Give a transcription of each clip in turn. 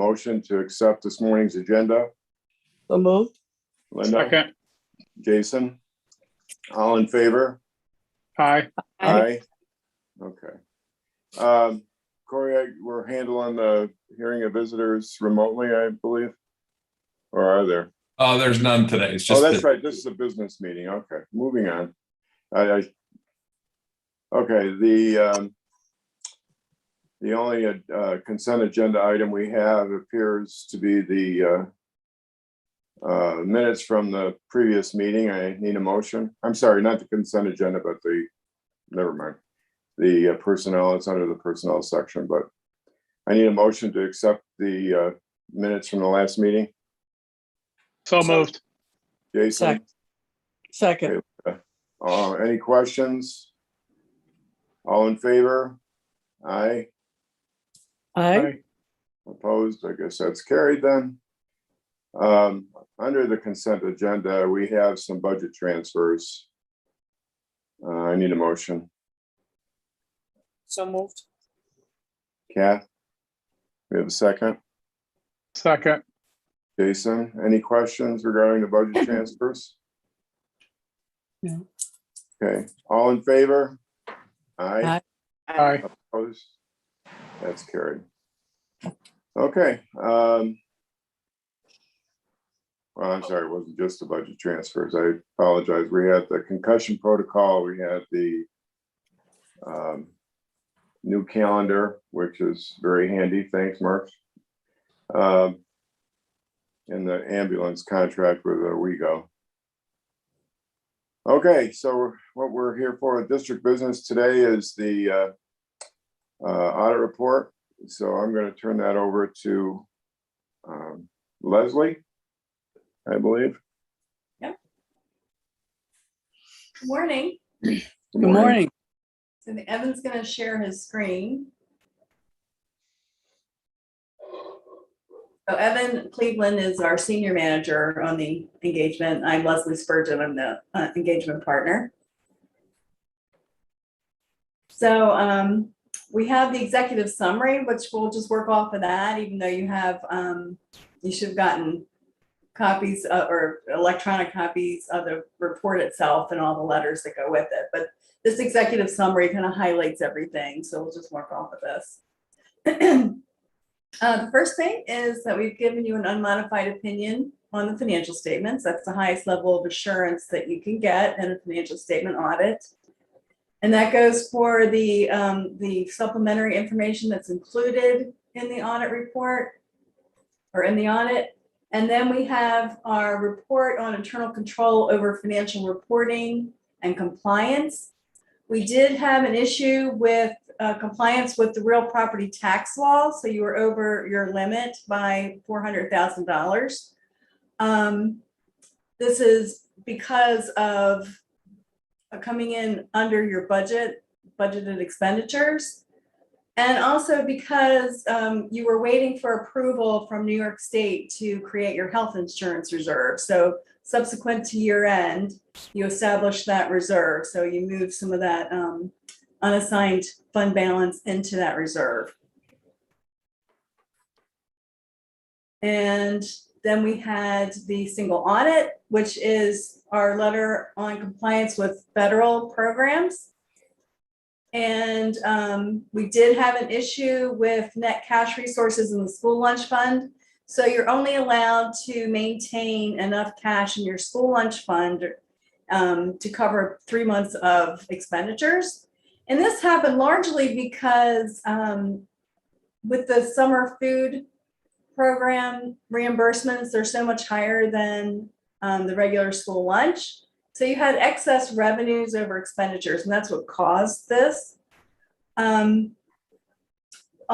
motion to accept this morning's agenda? So moved. Linda? Second. Jason? All in favor? Aye. Aye. Okay. Corey, we're handling the hearing of visitors remotely, I believe. Or are there? Oh, there's none today. It's just That's right. This is a business meeting. Okay, moving on. Okay, the only consent agenda item we have appears to be the minutes from the previous meeting. I need a motion. I'm sorry, not the consent agenda, but never mind. The personnel, it's under the personnel section, but I need a motion to accept the minutes from the last meeting. So moved. Jason? Second. Any questions? All in favor? Aye. Aye. Opposed? I guess that's carried then. Under the consent agenda, we have some budget transfers. I need a motion. So moved. Kath? We have a second. Second. Jason, any questions regarding the budget transfers? No. Okay, all in favor? Aye. Aye. Opposed? That's carried. Okay. Well, I'm sorry, it wasn't just the budget transfers. I apologize. We had the concussion protocol. We had the new calendar, which is very handy. Thanks, Mark. And the ambulance contract with WeGo. Okay, so what we're here for at district business today is the audit report. So I'm going to turn that over to Leslie, I believe. Yep. Good morning. Good morning. So Evan's going to share his screen. So Evan Cleveland is our senior manager on the engagement. I'm Leslie Spurgeon. I'm the engagement partner. So we have the executive summary, which we'll just work off of that, even though you have, you should have gotten copies or electronic copies of the report itself and all the letters that go with it. But this executive summary kind of highlights everything. So we'll just work off of this. The first thing is that we've given you an unmodified opinion on the financial statements. That's the highest level of assurance that you can get in a financial statement audit. And that goes for the supplementary information that's included in the audit report or in the audit. And then we have our report on internal control over financial reporting and compliance. We did have an issue with compliance with the real property tax law. So you were over your limit by $400,000. This is because of coming in under your budgeted expenditures. And also because you were waiting for approval from New York State to create your health insurance reserve. So subsequent to year end, you established that reserve. So you moved some of that unassigned fund balance into that reserve. And then we had the single audit, which is our letter on compliance with federal programs. And we did have an issue with net cash resources in the school lunch fund. So you're only allowed to maintain enough cash in your school lunch fund to cover 3 months of expenditures. And this happened largely because with the summer food program reimbursements, they're so much higher than the regular school lunch. So you had excess revenues over expenditures, and that's what caused this. All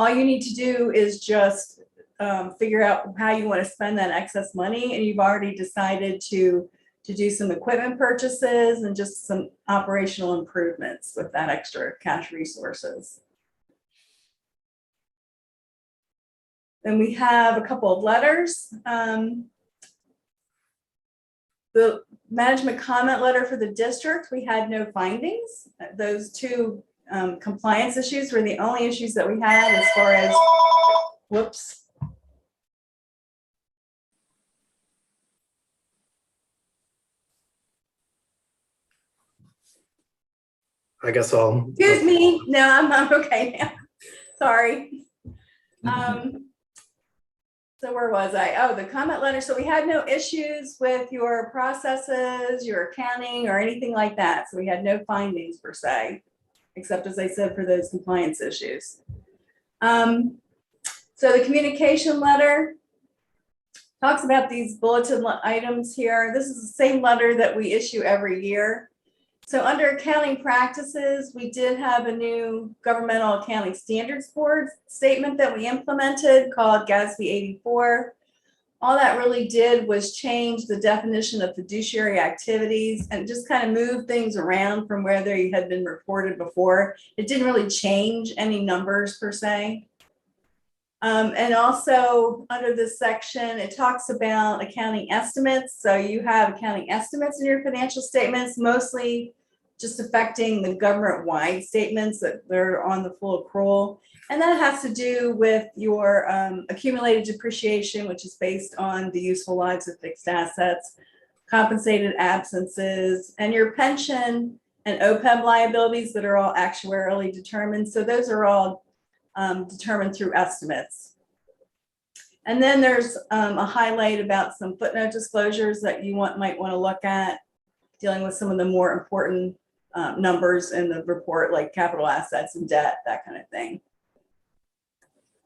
you need to do is just figure out how you want to spend that excess money, and you've already decided to do some equipment purchases and just some operational improvements with that extra cash resources. Then we have a couple of letters. The management comment letter for the district, we had no findings. Those two compliance issues were the only issues that we had as far as, whoops, I guess I'll. Excuse me. No, I'm okay now. Sorry. So where was I? Oh, the comment letter. So we had no issues with your processes, your accounting, or anything like that. So we had no findings per se, except as I said, for those compliance issues. So the communication letter talks about these bulletin items here. This is the same letter that we issue every year. So under accounting practices, we did have a new governmental accounting standards board statement that we implemented called GASB 84. All that really did was change the definition of fiduciary activities and just kind of move things around from where they had been reported before. It didn't really change any numbers per se. And also under this section, it talks about accounting estimates. So you have accounting estimates in your financial statements, mostly just affecting the government-wide statements that they're on the full accrual. And that has to do with your accumulated depreciation, which is based on the useful lives of fixed assets, compensated absences, and your pension and OPEB liabilities that are all actuarially determined. So those are all determined through estimates. And then there's a highlight about some footnote disclosures that you might want to look at, dealing with some of the more important numbers in the report, like capital assets and debt, that kind of thing.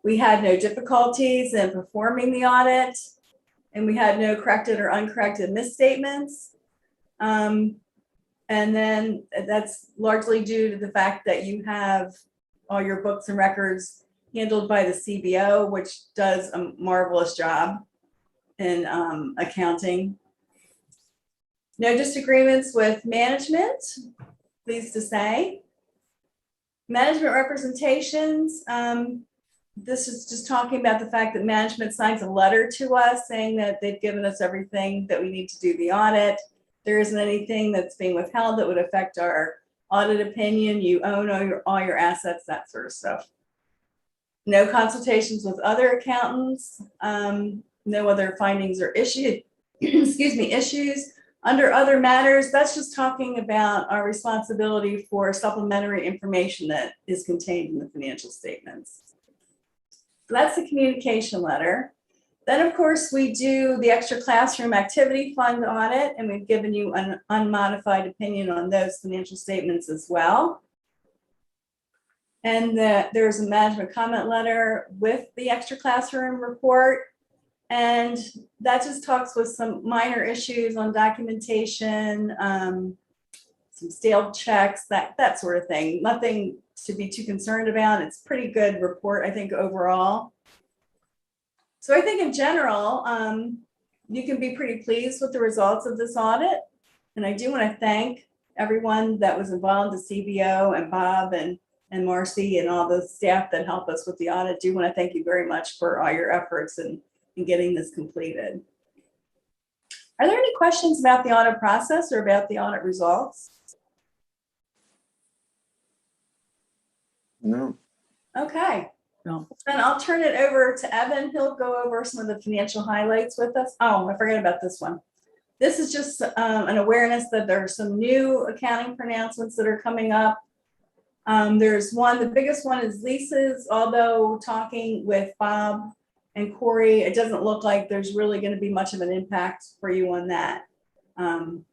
We had no difficulties in performing the audit, and we had no corrected or uncorrected misstatements. And then that's largely due to the fact that you have all your books and records handled by the CBO, which does a marvelous job in accounting. No disagreements with management, pleased to say. Management representations. This is just talking about the fact that management signs a letter to us saying that they've given us everything that we need to do the audit. There isn't anything that's being withheld that would affect our audit opinion. You own all your assets, that sort of stuff. No consultations with other accountants. No other findings or issues. Issues. Under other matters, that's just talking about our responsibility for supplementary information that is contained in the financial statements. So that's the communication letter. Then, of course, we do the extra classroom activity fund audit, and we've given you an unmodified opinion on those financial statements as well. And there's a management comment letter with the extra classroom report. And that just talks with some minor issues on documentation, some stale checks, that sort of thing. Nothing to be too concerned about. It's a pretty good report, I think, overall. So I think in general, you can be pretty pleased with the results of this audit. And I do want to thank everyone that was involved, the CBO and Bob and Marcy and all the staff that helped us with the audit. I do want to thank you very much for all your efforts in getting this completed. Are there any questions about the audit process or about the audit results? No. Okay. No. Then I'll turn it over to Evan. He'll go over some of the financial highlights with us. Oh, I forgot about this one. This is just an awareness that there are some new accounting pronouncements that are coming up. There's one, the biggest one is leases, although talking with Bob and Corey, it doesn't look like there's really going to be much of an impact for you on that. And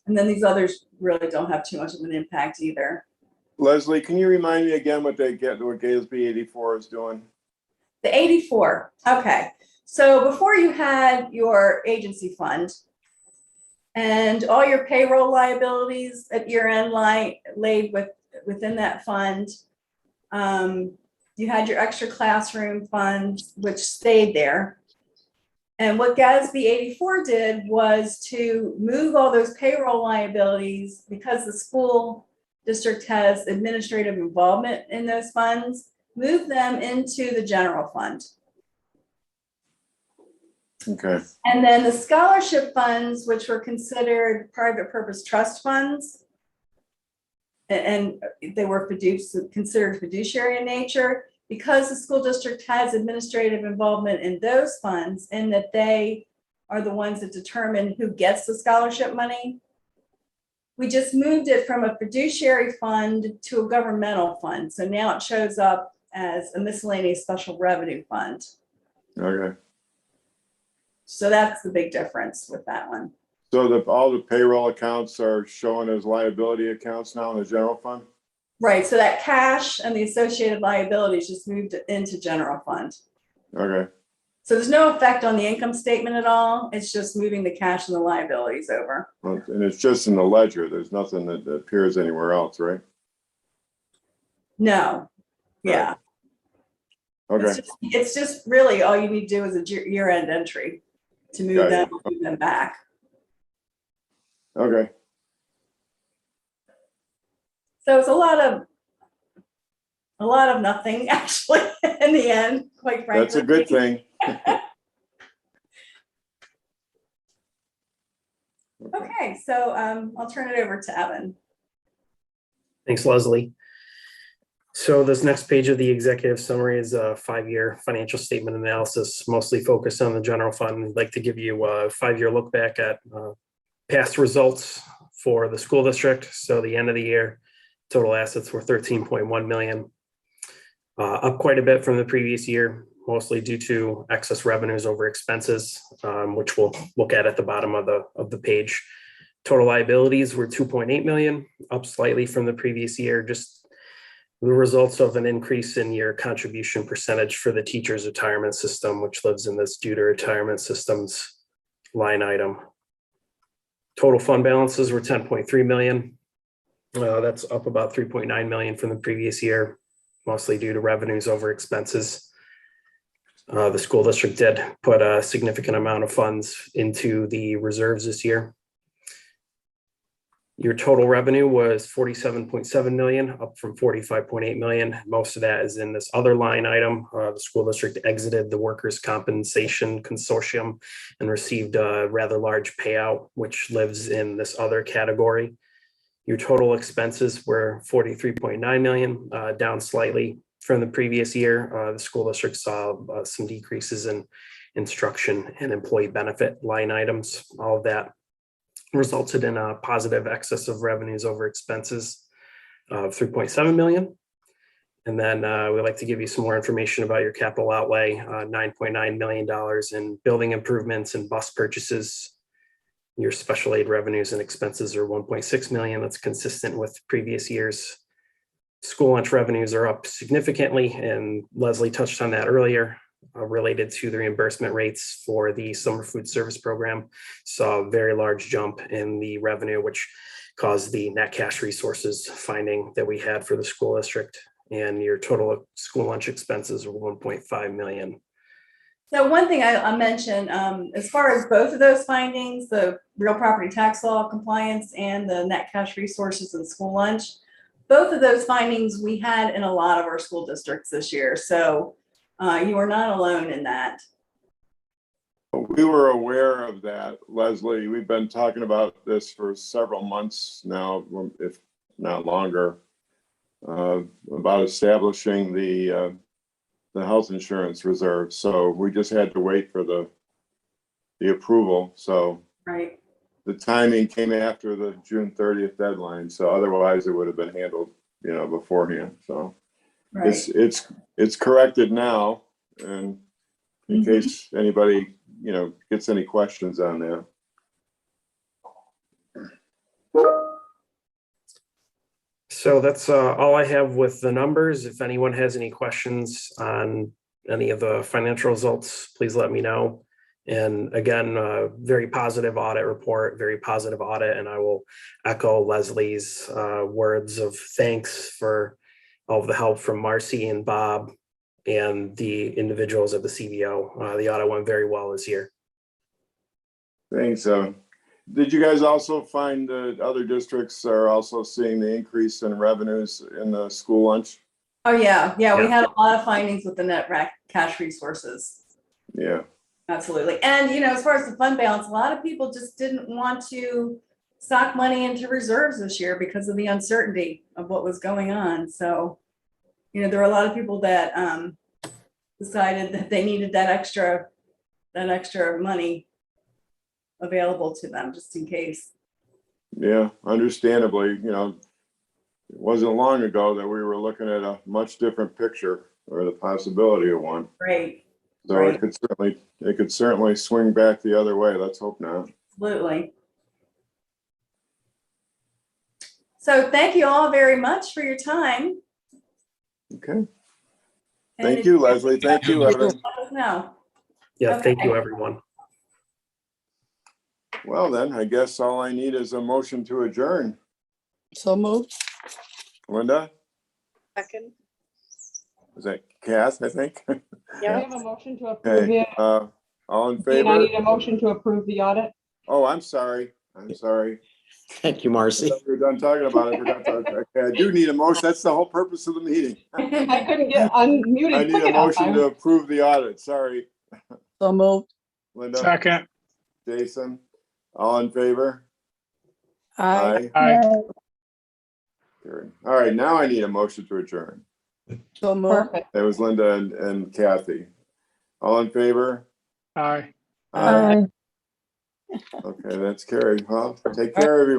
then these others really don't have too much of an impact either. Leslie, can you remind me again what GASB 84 is doing? The 84, okay. So before you had your agency fund and all your payroll liabilities at year-end laid within that fund, you had your extra classroom fund, which stayed there. And what GASB 84 did was to move all those payroll liabilities, because the school district has administrative involvement in those funds, move them into the general fund. Okay. And then the scholarship funds, which were considered private purpose trust funds, and they were considered fiduciary in nature, because the school district has administrative involvement in those funds, and that they are the ones that determine who gets the scholarship money. We just moved it from a fiduciary fund to a governmental fund. So now it shows up as a miscellaneous special revenue fund. Okay. So that's the big difference with that one. So all the payroll accounts are showing as liability accounts now in the general fund? Right, so that cash and the associated liabilities just moved into general fund. Okay, So there's no effect on the income statement at all. It's just moving the cash and the liabilities over. well, and it's just in the ledger. There's nothing that appears anywhere else, right? No, yeah. Okay, It's just really all you need to do is a year-end entry to move them back. okay. So it's a lot of nothing actually in the end, quite frankly. That's a good thing. Okay, so I'll turn it over to Evan. Thanks, Leslie. So this next page of the executive summary is a 5-year financial statement analysis, mostly focused on the general fund. I'd like to give you a 5-year look back at past results for the school district. So the end of the year, total assets were 13.1 million, up quite a bit from the previous year, mostly due to excess revenues over expenses, which we'll look at the bottom of the page. Total liabilities were 2.8 million, up slightly from the previous year, just the results of an increase in your contribution percentage for the teacher's retirement system, which lives in this due to retirement systems line item. Total fund balances were 10.3 million. That's up about 3.9 million from the previous year, mostly due to revenues over expenses. The school district did put a significant amount of funds into the reserves this year. Your total revenue was 47.7 million, up from 45.8 million. Most of that is in this other line item. The school district exited the workers' compensation consortium and received a rather large payout, which lives in this other category. Your total expenses were 43.9 million, down slightly from the previous year. The school district saw some decreases in instruction and employee benefit line items. All of that resulted in a positive excess of revenues over expenses of 3.7 million. And then we'd like to give you some more information about your capital outlay, $9.9 million in building improvements and bus purchases. Your special aid revenues and expenses are 1.6 million. That's consistent with previous years. School lunch revenues are up significantly, and Leslie touched on that earlier, related to the reimbursement rates for the summer food service program. Saw a very large jump in the revenue, which caused the net cash resources finding that we had for the school district. And your total school lunch expenses were 1.5 million. So one thing I mentioned, as far as both of those findings, the real property tax law compliance and the net cash resources and school lunch, both of those findings we had in a lot of our school districts this year. So you are not alone in that. We were aware of that, Leslie. We've been talking about this for several months now, if not longer, about establishing the health insurance reserve. So we just had to wait for the approval. So Right. the timing came after the June 30th deadline. So otherwise it would have been handled, beforehand. So Right. it's corrected now. And in case anybody, gets any questions on that. So that's all I have with the numbers. If anyone has any questions on any of the financial results, please let me know. And again, very positive audit report, very positive audit. And I will echo Leslie's words of thanks for all of the help from Marcy and Bob and the individuals at the CBO. The audit went very well this year. Thanks. Did you guys also find that other districts are also seeing the increase in revenues in the school lunch? Oh, yeah. We Yeah. had a lot of findings with the net cash resources. Yeah. Absolutely. And, as far as the fund balance, a lot of people just didn't want to stock money into reserves this year because of the uncertainty of what was going on. So, there were a lot of people that decided that they needed that extra money available to them just in case. Yeah, understandably, it wasn't long ago that we were looking at a much different picture or the possibility of one. Great, So Right. it could certainly swing back the other way. Let's hope not. absolutely. So thank you all very much for your time. Okay. And Thank if you, Leslie. Thank you, Evan. Let us know. Yeah, thank you, Okay. everyone. Well, then, I guess all I need is a motion to adjourn. So moved. Linda, Second. is that Kath, I think? Do we Yeah. have a motion to approve Okay, it? all in Dean, I favor? need a motion to approve the audit. Oh, I'm sorry. Thank you, Marcy. We were done talking about it. I forgot to, okay, I do need a motion. That's the whole purpose of the meeting. I couldn't get I unmuted need quick a enough. motion to approve the audit. Sorry, So moved. Linda, Second. Jason, all in favor? Aye. Aye. Carried. All right, now I need a motion to adjourn. So moved. Perfect. That was Linda and Kathy. All in favor? Aye. Aye. Okay, that's carried. Well, take care, everyone.